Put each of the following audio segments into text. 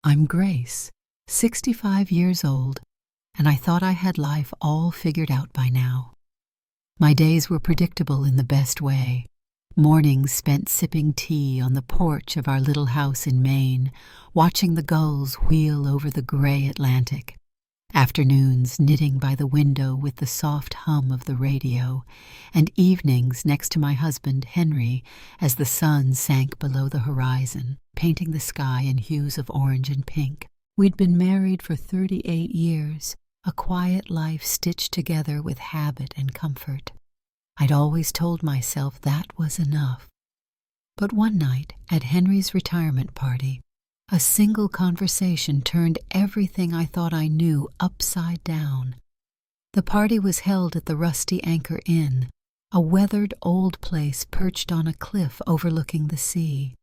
I'm Grace, 65 years old, and I thought I had life all figured out by now. My days were predictable in the best way. Mornings spent sipping tea on the porch of our little house in Maine, watching the gulls wheel over the gray Atlantic. Afternoons knitting by the window with the soft hum of the radio, and evenings next to my husband Henry as the sun sank below the horizon, painting the sky in hues of orange and pink. We'd been married for 38 years, a quiet life stitched together with habit and comfort. I'd always told myself that was enough. But one night at Henry's retirement party, a single conversation turned everything I thought I knew upside down. The party was held at the Rusty Anchor Inn, a weathered old place perched on a cliff overlooking the sea.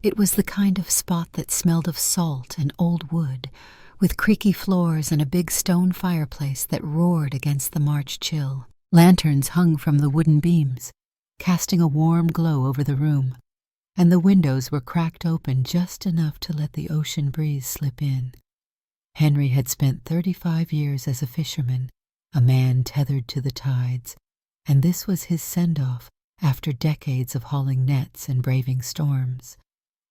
It was the kind of spot that smelled of salt and old wood, with creaky floors and a big stone fireplace that roared against the March chill. Lanterns hung from the wooden beams, casting a warm glow over the room, and the windows were cracked open just enough to let the ocean breeze slip in. Henry had spent 35 years as a fisherman, a man tethered to the tides, and this was his send-off after decades of hauling nets and braving storms.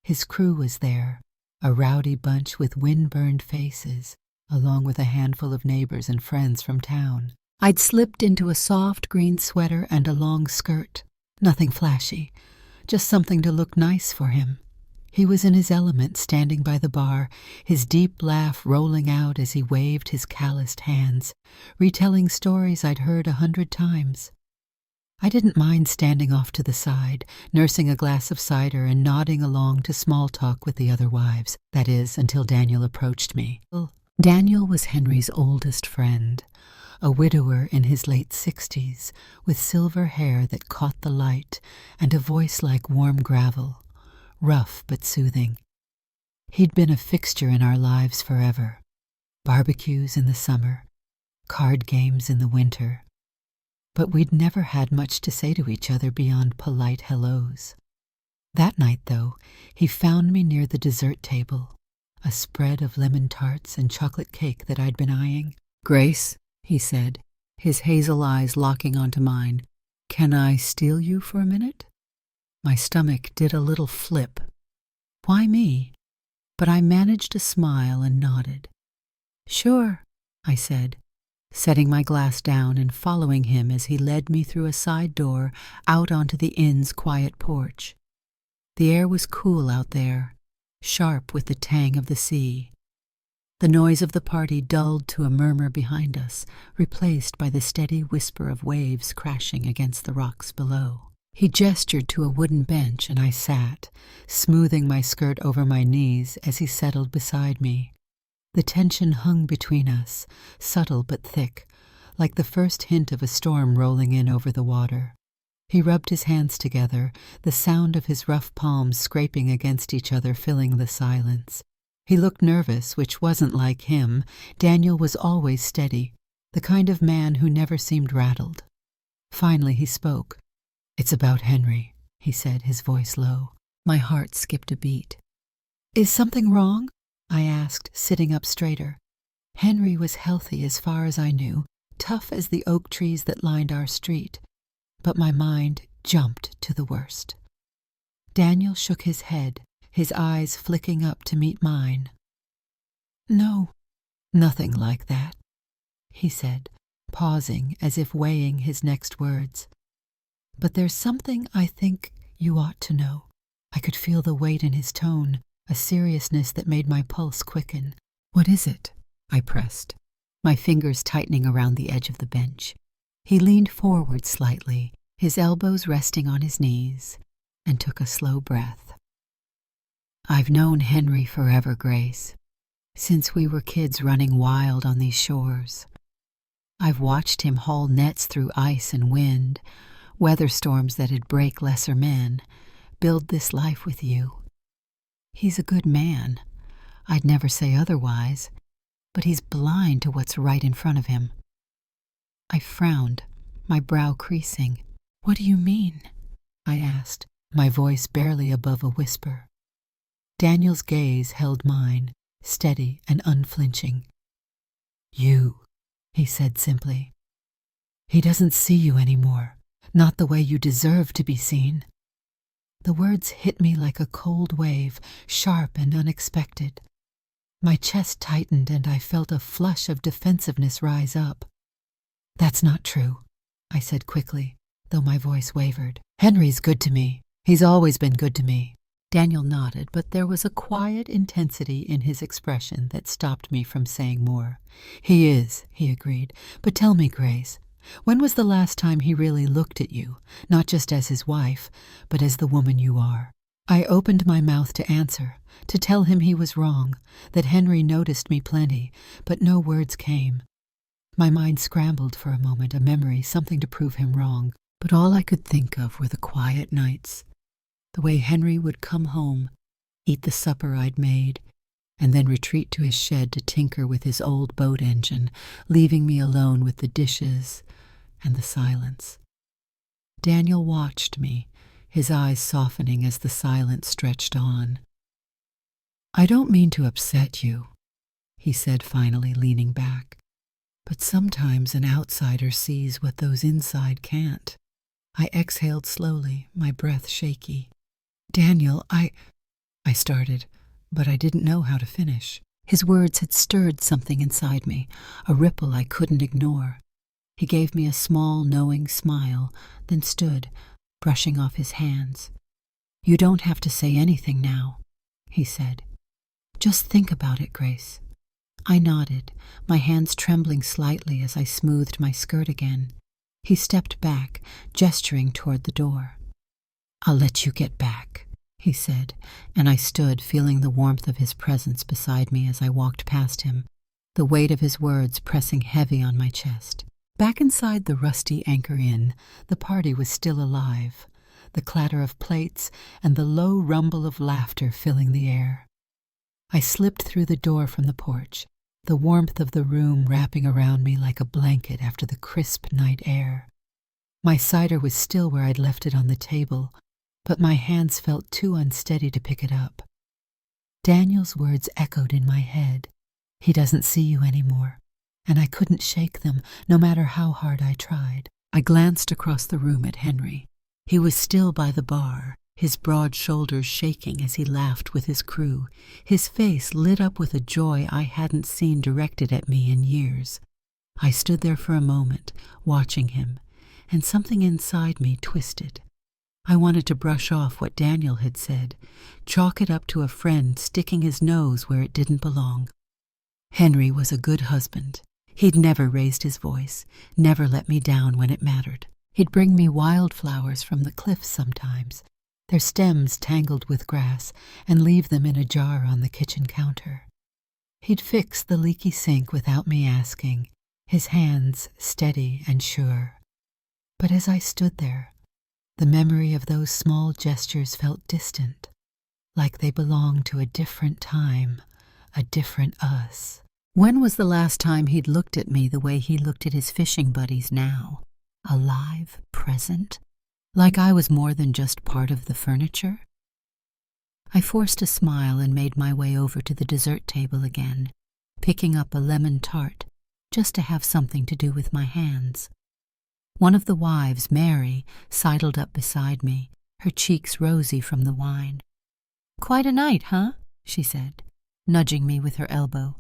His crew was there, a rowdy bunch with wind-burned faces, along with a handful of neighbors and friends from town. I'd slipped into a soft green sweater and a long skirt, nothing flashy, just something to look nice for him. He was in his element standing by the bar, his deep laugh rolling out as he waved his calloused hands, retelling stories I'd heard 100 times. I didn't mind standing off to the side, nursing a glass of cider and nodding along to small talk with the other wives, that is, until Daniel approached me. Daniel was Henry's oldest friend, a widower in his late 60s, with silver hair that caught the light and a voice like warm gravel, rough but soothing. He'd been a fixture in our lives forever. Barbecues in the summer, card games in the winter. But we'd never had much to say to each other beyond polite hellos. That night, though, he found me near the dessert table, a spread of lemon tarts and chocolate cake that I'd been eyeing. "Grace," he said, his hazel eyes locking onto mine, "can I steal you for a minute?" My stomach did a little flip. Why me? But I managed to smile and nodded. "Sure," I said, setting my glass down and following him as he led me through a side door out onto the inn's quiet porch. The air was cool out there, sharp with the tang of the sea. The noise of the party dulled to a murmur behind us, replaced by the steady whisper of waves crashing against the rocks below. He gestured to a wooden bench, and I sat, smoothing my skirt over my knees as he settled beside me. The tension hung between us, subtle but thick, like the first hint of a storm rolling in over the water. He rubbed his hands together, the sound of his rough palms scraping against each other filling the silence. He looked nervous, which wasn't like him. Daniel was always steady, the kind of man who never seemed rattled. Finally he spoke. "It's about Henry," he said, his voice low. My heart skipped a beat. "Is something wrong?" I asked, sitting up straighter. Henry was healthy as far as I knew, tough as the oak trees that lined our street, but my mind jumped to the worst. Daniel shook his head, his eyes flicking up to meet mine. "No, nothing like that," he said, pausing as if weighing his next words. "But there's something I think you ought to know." I could feel the weight in his tone, a seriousness that made my pulse quicken. "What is it?" I pressed, my fingers tightening around the edge of the bench. He leaned forward slightly, his elbows resting on his knees, and took a slow breath. "I've known Henry forever, Grace, since we were kids running wild on these shores. I've watched him haul nets through ice and wind, weather storms that'd break lesser men, build this life with you. He's a good man. I'd never say otherwise, but he's blind to what's right in front of him." I frowned, my brow creasing. "What do you mean?" I asked, my voice barely above a whisper. Daniel's gaze held mine, steady and unflinching. "You," he said simply. "He doesn't see you anymore, not the way you deserve to be seen." The words hit me like a cold wave, sharp and unexpected. My chest tightened and I felt a flush of defensiveness rise up. "That's not true," I said quickly, though my voice wavered. "Henry's good to me. He's always been good to me." Daniel nodded, but there was a quiet intensity in his expression that stopped me from saying more. "He is," he agreed. "But tell me, Grace, when was the last time he really looked at you, not just as his wife, but as the woman you are?" I opened my mouth to answer, to tell him he was wrong, that Henry noticed me plenty, but no words came. My mind scrambled for a moment, a memory, something to prove him wrong, but all I could think of were the quiet nights, the way Henry would come home, eat the supper I'd made, and then retreat to his shed to tinker with his old boat engine, leaving me alone with the dishes and the silence. Daniel watched me, his eyes softening as the silence stretched on. "I don't mean to upset you," he said finally, leaning back, "but sometimes an outsider sees what those inside can't." I exhaled slowly, my breath shaky. "Daniel, I started, but I didn't know how to finish. His words had stirred something inside me, a ripple I couldn't ignore. He gave me a small, knowing smile, then stood, brushing off his hands. "You don't have to say anything now," he said. "Just think about it, Grace." I nodded, my hands trembling slightly as I smoothed my skirt again. He stepped back, gesturing toward the door. "I'll let you get back," he said, and I stood, feeling the warmth of his presence beside me as I walked past him, the weight of his words pressing heavy on my chest. Back inside the rusty Anchor Inn, the party was still alive, the clatter of plates and the low rumble of laughter filling the air. I slipped through the door from the porch, the warmth of the room wrapping around me like a blanket after the crisp night air. My cider was still where I'd left it on the table, but my hands felt too unsteady to pick it up. Daniel's words echoed in my head. "He doesn't see you anymore," and I couldn't shake them, no matter how hard I tried. I glanced across the room at Henry. He was still by the bar, his broad shoulders shaking as he laughed with his crew, his face lit up with a joy I hadn't seen directed at me in years. I stood there for a moment, watching him, and something inside me twisted. I wanted to brush off what Daniel had said, chalk it up to a friend sticking his nose where it didn't belong. Henry was a good husband. He'd never raised his voice, never let me down when it mattered. He'd bring me wildflowers from the cliffs sometimes, their stems tangled with grass, and leave them in a jar on the kitchen counter. He'd fix the leaky sink without me asking, his hands steady and sure. But as I stood there, the memory of those small gestures felt distant, like they belonged to a different time, a different us. When was the last time he'd looked at me the way he looked at his fishing buddies now? Alive, present, like I was more than just part of the furniture? I forced a smile and made my way over to the dessert table again, picking up a lemon tart, just to have something to do with my hands. One of the wives, Mary, sidled up beside me, her cheeks rosy from the wine. "Quite a night, huh?" she said, nudging me with her elbow.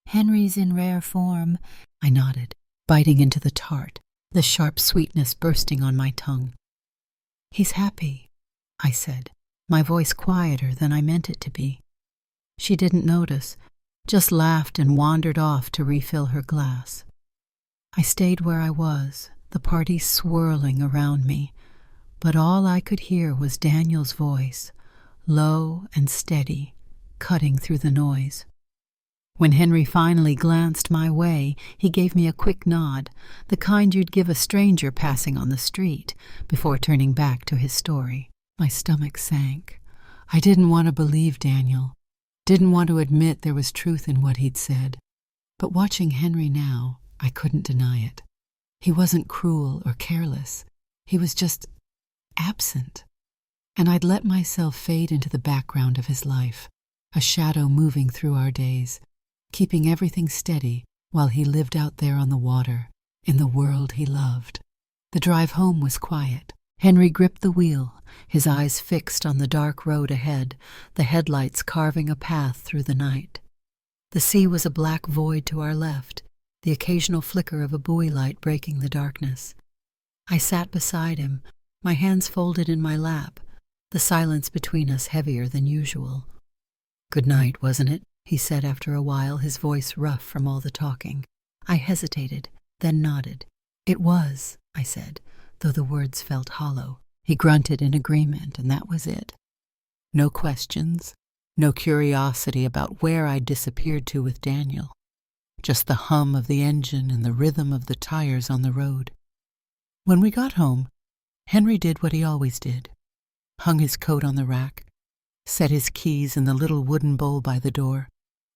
"Henry's in rare form." I nodded, biting into the tart, the sharp sweetness bursting on my tongue. "He's happy," I said, my voice quieter than I meant it to be. She didn't notice, just laughed and wandered off to refill her glass. I stayed where I was, the party swirling around me, but all I could hear was Daniel's voice, low and steady, cutting through the noise. When Henry finally glanced my way, he gave me a quick nod, the kind you'd give a stranger passing on the street, before turning back to his story. My stomach sank. I didn't want to believe Daniel, didn't want to admit there was truth in what he'd said. But watching Henry now, I couldn't deny it. He wasn't cruel or careless. He was just absent. And I'd let myself fade into the background of his life, a shadow moving through our days, keeping everything steady while he lived out there on the water, in the world he loved. The drive home was quiet. Henry gripped the wheel, his eyes fixed on the dark road ahead, the headlights carving a path through the night. The sea was a black void to our left, the occasional flicker of a buoy light breaking the darkness. I sat beside him, my hands folded in my lap, the silence between us heavier than usual. "Good night, wasn't it?" he said after a while, his voice rough from all the talking. I hesitated, then nodded. "It was," I said, though the words felt hollow. He grunted in agreement, and that was it. No questions, no curiosity about where I'd disappeared to with Daniel. Just the hum of the engine and the rhythm of the tires on the road. When we got home, Henry did what he always did. Hung his coat on the rack, set his keys in the little wooden bowl by the door,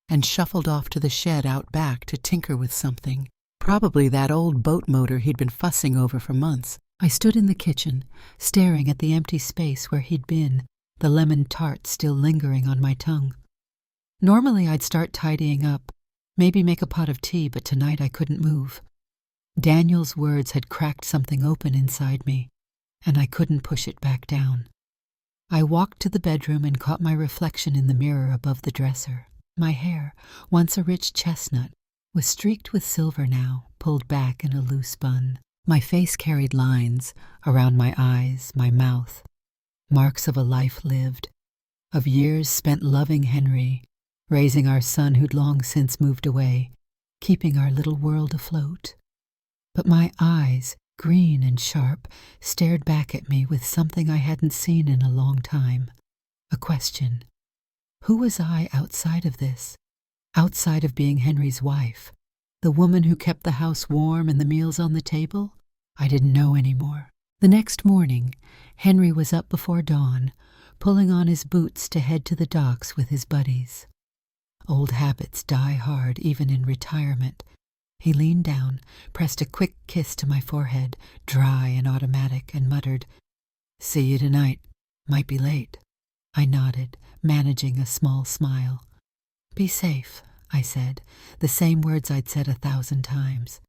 and shuffled off to the shed out back to tinker with something. Probably that old boat motor he'd been fussing over for months. I stood in the kitchen, staring at the empty space where he'd been, the lemon tart still lingering on my tongue. Normally I'd start tidying up, maybe make a pot of tea, but tonight I couldn't move. Daniel's words had cracked something open inside me, and I couldn't push it back down. I walked to the bedroom and caught my reflection in the mirror above the dresser. My hair, once a rich chestnut, was streaked with silver now, pulled back in a loose bun. My face carried lines around my eyes, my mouth, marks of a life lived, of years spent loving Henry, raising our son who'd long since moved away, keeping our little world afloat. But my eyes, green and sharp, stared back at me with something I hadn't seen in a long time. A question. Who was I outside of this? Outside of being Henry's wife? The woman who kept the house warm and the meals on the table? I didn't know anymore. The next morning, Henry was up before dawn, pulling on his boots to head to the docks with his buddies. Old habits die hard even in retirement. He leaned down, pressed a quick kiss to my forehead, dry and automatic, and muttered, "See you tonight. Might be late." I nodded, managing a small smile. "Be safe," I said, the same words I'd said 1,000 times.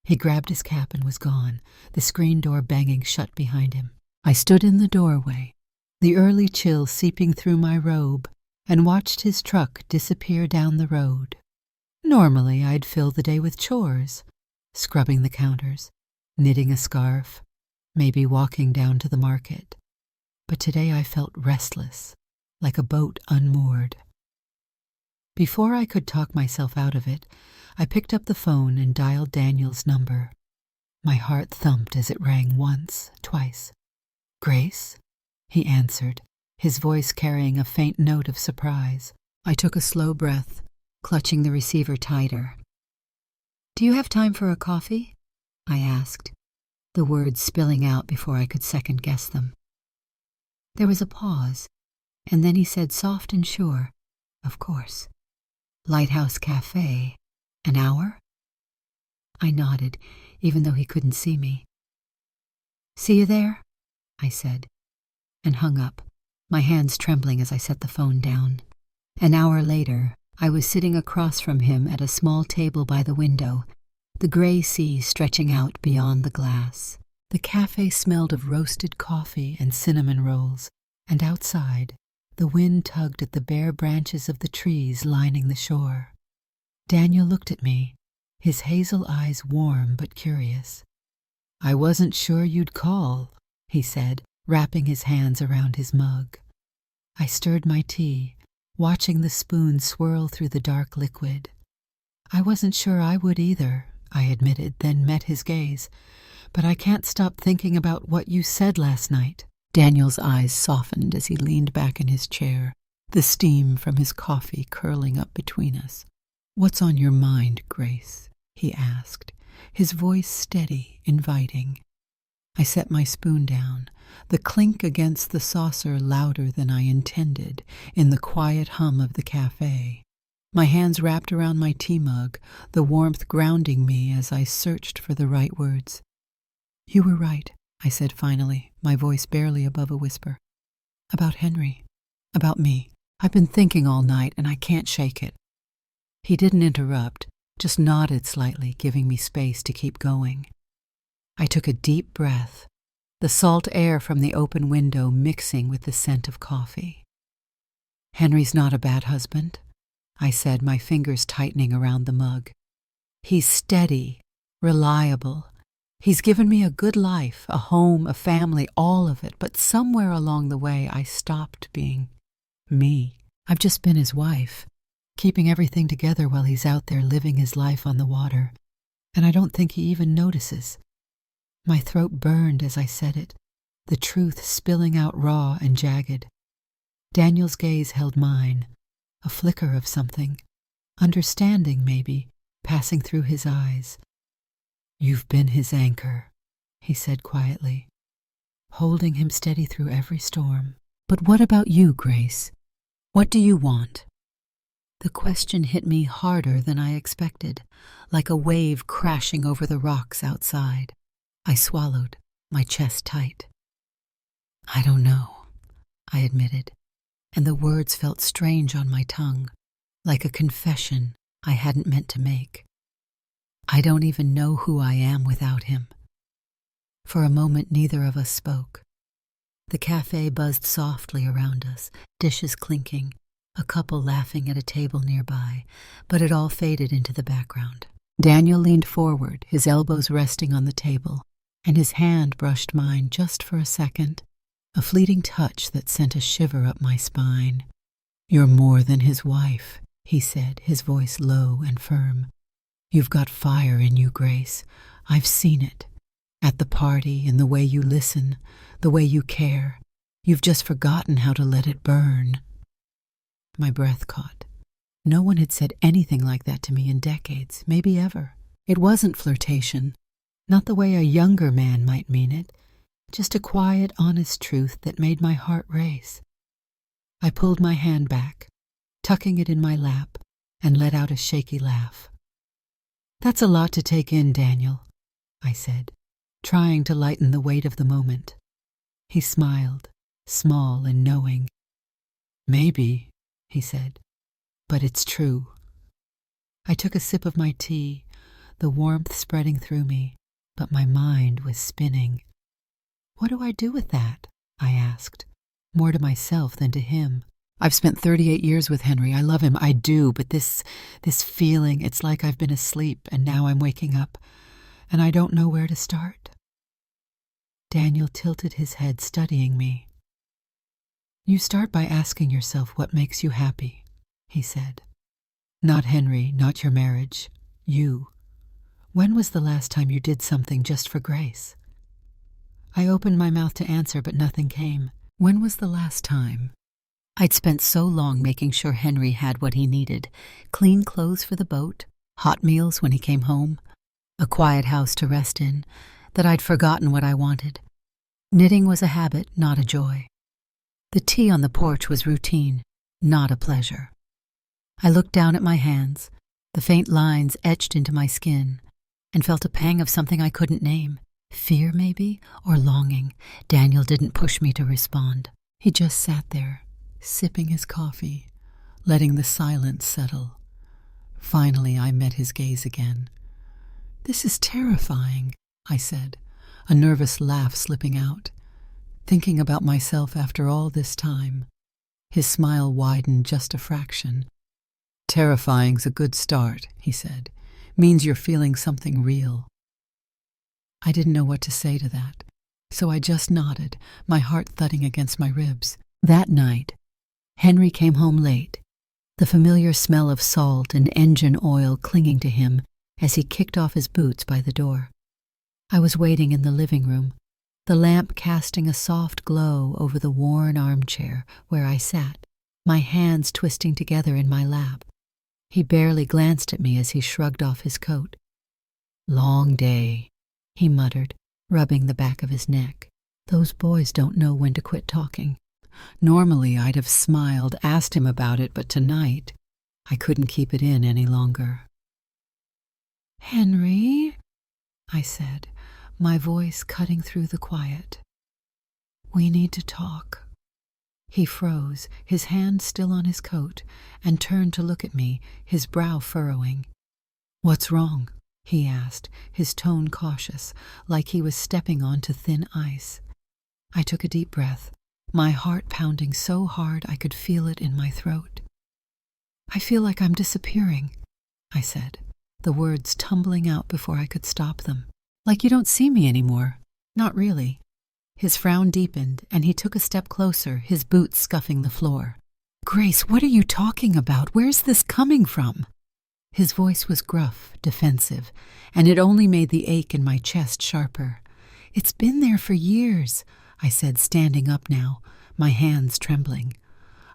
He grabbed his cap and was gone, the screen door banging shut behind him. I stood in the doorway, the early chill seeping through my robe, and watched his truck disappear down the road. Normally, I'd fill the day with chores, scrubbing the counters, knitting a scarf, maybe walking down to the market. But today I felt restless, like a boat unmoored. Before I could talk myself out of it, I picked up the phone and dialed Daniel's number. My heart thumped as it rang once, twice. "Grace?" he answered, his voice carrying a faint note of surprise. I took a slow breath, clutching the receiver tighter. "Do you have time for a coffee?" I asked, the words spilling out before I could second-guess them. There was a pause, and then he said soft and sure, "Of course. Lighthouse Cafe. An hour?" I nodded, even though he couldn't see me. "See you there?" I said, and hung up, my hands trembling as I set the phone down. An hour later, I was sitting across from him at a small table by the window, the gray sea stretching out beyond the glass. The cafe smelled of roasted coffee and cinnamon rolls, and outside, the wind tugged at the bare branches of the trees lining the shore. Daniel looked at me, his hazel eyes warm but curious. "I wasn't sure you'd call," he said, wrapping his hands around his mug. I stirred my tea, watching the spoon swirl through the dark liquid. "I wasn't sure I would either," I admitted, then met his gaze. "But I can't stop thinking about what you said last night." Daniel's eyes softened as he leaned back in his chair, the steam from his coffee curling up between us. "What's on your mind, Grace?" he asked, his voice steady, inviting. I set my spoon down, the clink against the saucer louder than I intended in the quiet hum of the cafe. My hands wrapped around my tea mug, the warmth grounding me as I searched for the right words. "You were right," I said finally, my voice barely above a whisper. "About Henry. About me." I've been thinking all night and I can't shake it." He didn't interrupt, just nodded slightly, giving me space to keep going. I took a deep breath, the salt air from the open window mixing with the scent of coffee. "Henry's not a bad husband," I said, my fingers tightening around the mug. "He's steady, reliable. He's given me a good life, a home, a family, all of it, but somewhere along the way I stopped being me. I've just been his wife, keeping everything together while he's out there living his life on the water, and I don't think he even notices." My throat burned as I said it, the truth spilling out raw and jagged. Daniel's gaze held mine, a flicker of something, understanding maybe, passing through his eyes. "You've been his anchor," he said quietly, holding him steady through every storm. "But what about you, Grace? What do you want?" The question hit me harder than I expected, like a wave crashing over the rocks outside. I swallowed, my chest tight. "I don't know," I admitted, and the words felt strange on my tongue, like a confession I hadn't meant to make. "I don't even know who I am without him." For a moment, neither of us spoke. The cafe buzzed softly around us, dishes clinking, a couple laughing at a table nearby, but it all faded into the background. Daniel leaned forward, his elbows resting on the table, and his hand brushed mine just for a second, a fleeting touch that sent a shiver up my spine. "You're more than his wife," he said, his voice low and firm. "You've got fire in you, Grace. I've seen it. At the party, in the way you listen, the way you care. You've just forgotten how to let it burn." My breath caught. No one had said anything like that to me in decades, maybe ever. It wasn't flirtation, not the way a younger man might mean it, just a quiet, honest truth that made my heart race. I pulled my hand back, tucking it in my lap, and let out a shaky laugh. "That's a lot to take in, Daniel," I said, trying to lighten the weight of the moment. He smiled, small and knowing. "Maybe," he said, "but it's true." I took a sip of my tea, the warmth spreading through me, but my mind was spinning. "What do I do with that?" I asked, more to myself than to him. "I've spent 38 years with Henry. I love him, I do, but this feeling, it's like I've been asleep and now I'm waking up, and I don't know where to start." Daniel tilted his head, studying me. "You start by asking yourself what makes you happy," he said. "Not Henry, not your marriage. You. When was the last time you did something just for Grace?" I opened my mouth to answer, but nothing came. When was the last time? I'd spent so long making sure Henry had what he needed: clean clothes for the boat, hot meals when he came home, a quiet house to rest in, that I'd forgotten what I wanted. Knitting was a habit, not a joy. The tea on the porch was routine, not a pleasure. I looked down at my hands, the faint lines etched into my skin, and felt a pang of something I couldn't name. Fear, maybe, or longing. Daniel didn't push me to respond. He just sat there, sipping his coffee, letting the silence settle. Finally, I met his gaze again. "This is terrifying," I said, a nervous laugh slipping out. Thinking about myself after all this time. His smile widened just a fraction. "Terrifying's a good start," he said. "Means you're feeling something real." I didn't know what to say to that, so I just nodded, my heart thudding against my ribs. That night, Henry came home late, the familiar smell of salt and engine oil clinging to him as he kicked off his boots by the door. I was waiting in the living room, the lamp casting a soft glow over the worn armchair where I sat, my hands twisting together in my lap. He barely glanced at me as he shrugged off his coat. "Long day," he muttered, rubbing the back of his neck. Those boys don't know when to quit talking. Normally I'd have smiled, asked him about it, but tonight I couldn't keep it in any longer. "Henry," I said, my voice cutting through the quiet. "We need to talk." He froze, his hand still on his coat, and turned to look at me, his brow furrowing. "What's wrong?" he asked, his tone cautious, like he was stepping onto thin ice. I took a deep breath, my heart pounding so hard I could feel it in my throat. "I feel like I'm disappearing," I said, the words tumbling out before I could stop them. "Like you don't see me anymore." "Not really." His frown deepened, and he took a step closer, his boots scuffing the floor. "Grace, what are you talking about? Where's this coming from?" His voice was gruff, defensive, and it only made the ache in my chest sharper. "It's been there for years," I said, standing up now, my hands trembling.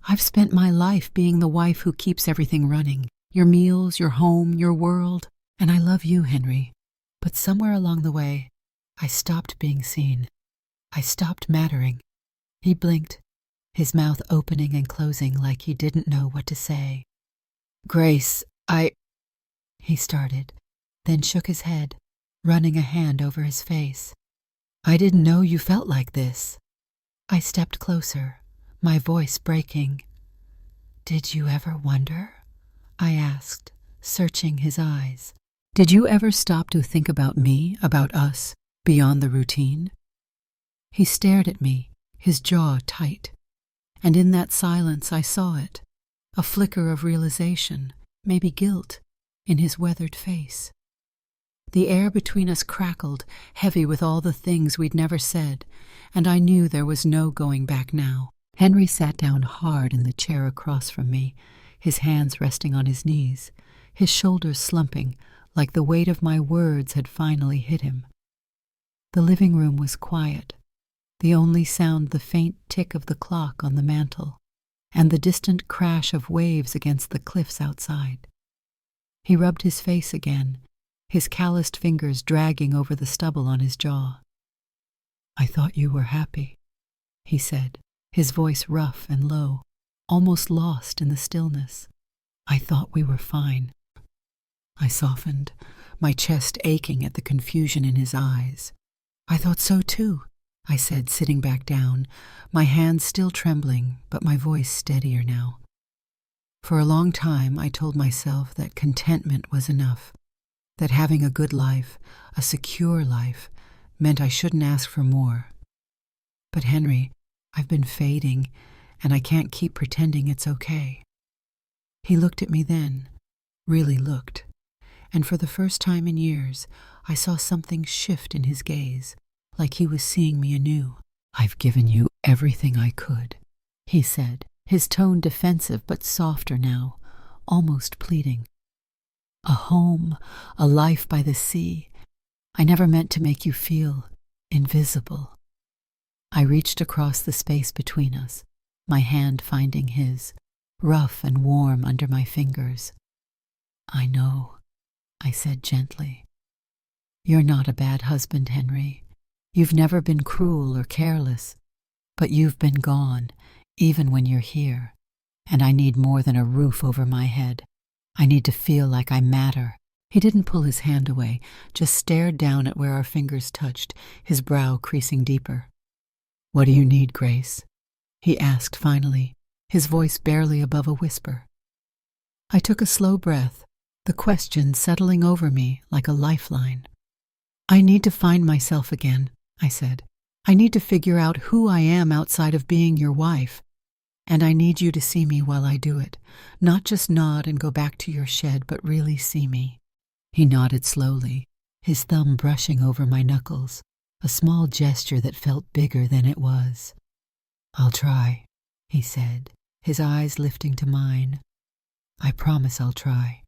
"I've spent my life being the wife who keeps everything running. Your meals, your home, your world. And I love you, Henry. But somewhere along the way, I stopped being seen. I stopped mattering." He blinked, his mouth opening and closing like he didn't know what to say. "Grace, he started, then shook his head, running a hand over his face. "I didn't know you felt like this." I stepped closer, my voice breaking. "Did you ever wonder?" I asked, searching his eyes. "Did you ever stop to think about me, about us, beyond the routine?" He stared at me, his jaw tight. And in that silence I saw it, a flicker of realization, maybe guilt, in his weathered face. The air between us crackled, heavy with all the things we'd never said, and I knew there was no going back now. Henry sat down hard in the chair across from me, his hands resting on his knees, his shoulders slumping, like the weight of my words had finally hit him. The living room was quiet, the only sound the faint tick of the clock on the mantel, and the distant crash of waves against the cliffs outside. He rubbed his face again, his calloused fingers dragging over the stubble on his jaw. "I thought you were happy," he said, his voice rough and low, almost lost in the stillness. "I thought we were fine." I softened, my chest aching at the confusion in his eyes. "I thought so too," I said, sitting back down, my hands still trembling, but my voice steadier now. For a long time I told myself that contentment was enough, that having a good life, a secure life, meant I shouldn't ask for more. But Henry, I've been fading, and I can't keep pretending it's okay. He looked at me then, really looked, and for the first time in years, I saw something shift in his gaze, like he was seeing me anew. "I've given you everything I could," he said, his tone defensive but softer now, almost pleading. "A home, a life by the sea. I never meant to make you feel invisible." I reached across the space between us, my hand finding his, rough and warm under my fingers. "I know," I said gently. "You're not a bad husband, Henry. You've never been cruel or careless, but you've been gone, even when you're here, and I need more than a roof over my head. I need to feel like I matter." He didn't pull his hand away, just stared down at where our fingers touched, his brow creasing deeper. "What do you need, Grace?" he asked finally, his voice barely above a whisper. I took a slow breath, the question settling over me like a lifeline. "I need to find myself again," I said. "I need to figure out who I am outside of being your wife. And I need you to see me while I do it, not just nod and go back to your shed, but really see me." He nodded slowly, his thumb brushing over my knuckles, a small gesture that felt bigger than it was. "I'll try," he said, his eyes lifting to mine. "I promise I'll try."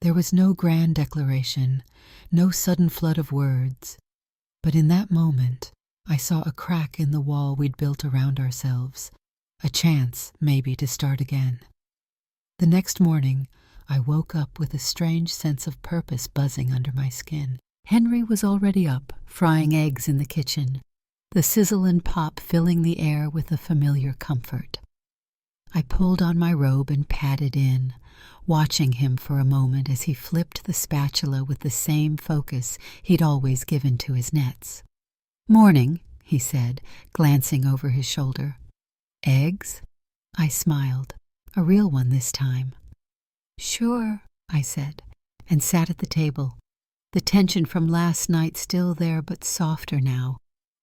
There was no grand declaration, no sudden flood of words, but in that moment I saw a crack in the wall we'd built around ourselves, a chance, maybe, to start again. The next morning, I woke up with a strange sense of purpose buzzing under my skin. Henry was already up, frying eggs in the kitchen, the sizzle and pop filling the air with a familiar comfort. I pulled on my robe and padded in, watching him for a moment as he flipped the spatula with the same focus he'd always given to his nets. "Morning," he said, glancing over his shoulder. Eggs? I smiled, a real one this time. Sure, I said, and sat at the table, the tension from last night still there but softer now,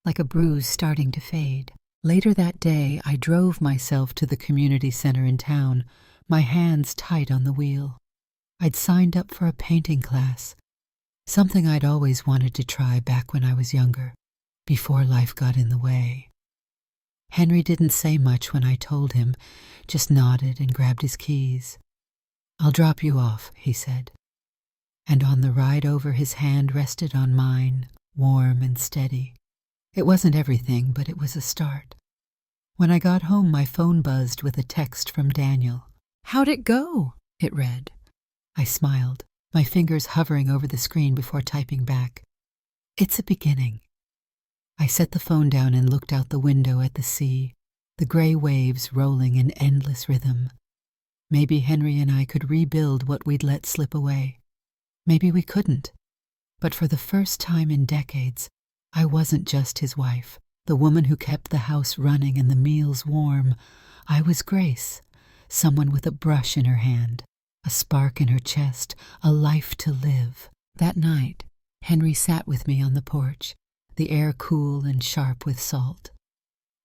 like a bruise starting to fade. Later that day, I drove myself to the community center in town, my hands tight on the wheel. I'd signed up for a painting class, something I'd always wanted to try back when I was younger, before life got in the way. Henry didn't say much when I told him, just nodded and grabbed his keys. I'll drop you off, he said. And on the ride over his hand rested on mine, warm and steady. It wasn't everything, but it was a start. When I got home, my phone buzzed with a text from Daniel. "How'd it go?" it read. I smiled, my fingers hovering over the screen before typing back. "It's a beginning." I set the phone down and looked out the window at the sea, the gray waves rolling in endless rhythm. Maybe Henry and I could rebuild what we'd let slip away. Maybe we couldn't. But for the first time in decades, I wasn't just his wife, the woman who kept the house running and the meals warm. I was Grace, someone with a brush in her hand, a spark in her chest, a life to live. That night, Henry sat with me on the porch, the air cool and sharp with salt.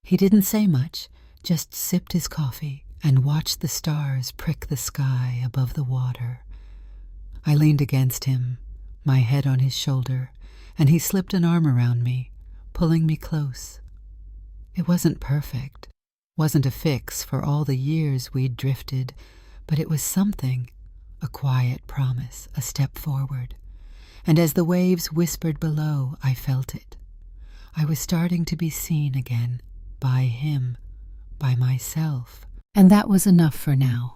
He didn't say much, just sipped his coffee and watched the stars prick the sky above the water. I leaned against him, my head on his shoulder, and he slipped an arm around me, pulling me close. It wasn't perfect, wasn't a fix for all the years we'd drifted, but it was something, a quiet promise, a step forward. And as the waves whispered below, I felt it. I was starting to be seen again, by him, by myself. And that was enough for now.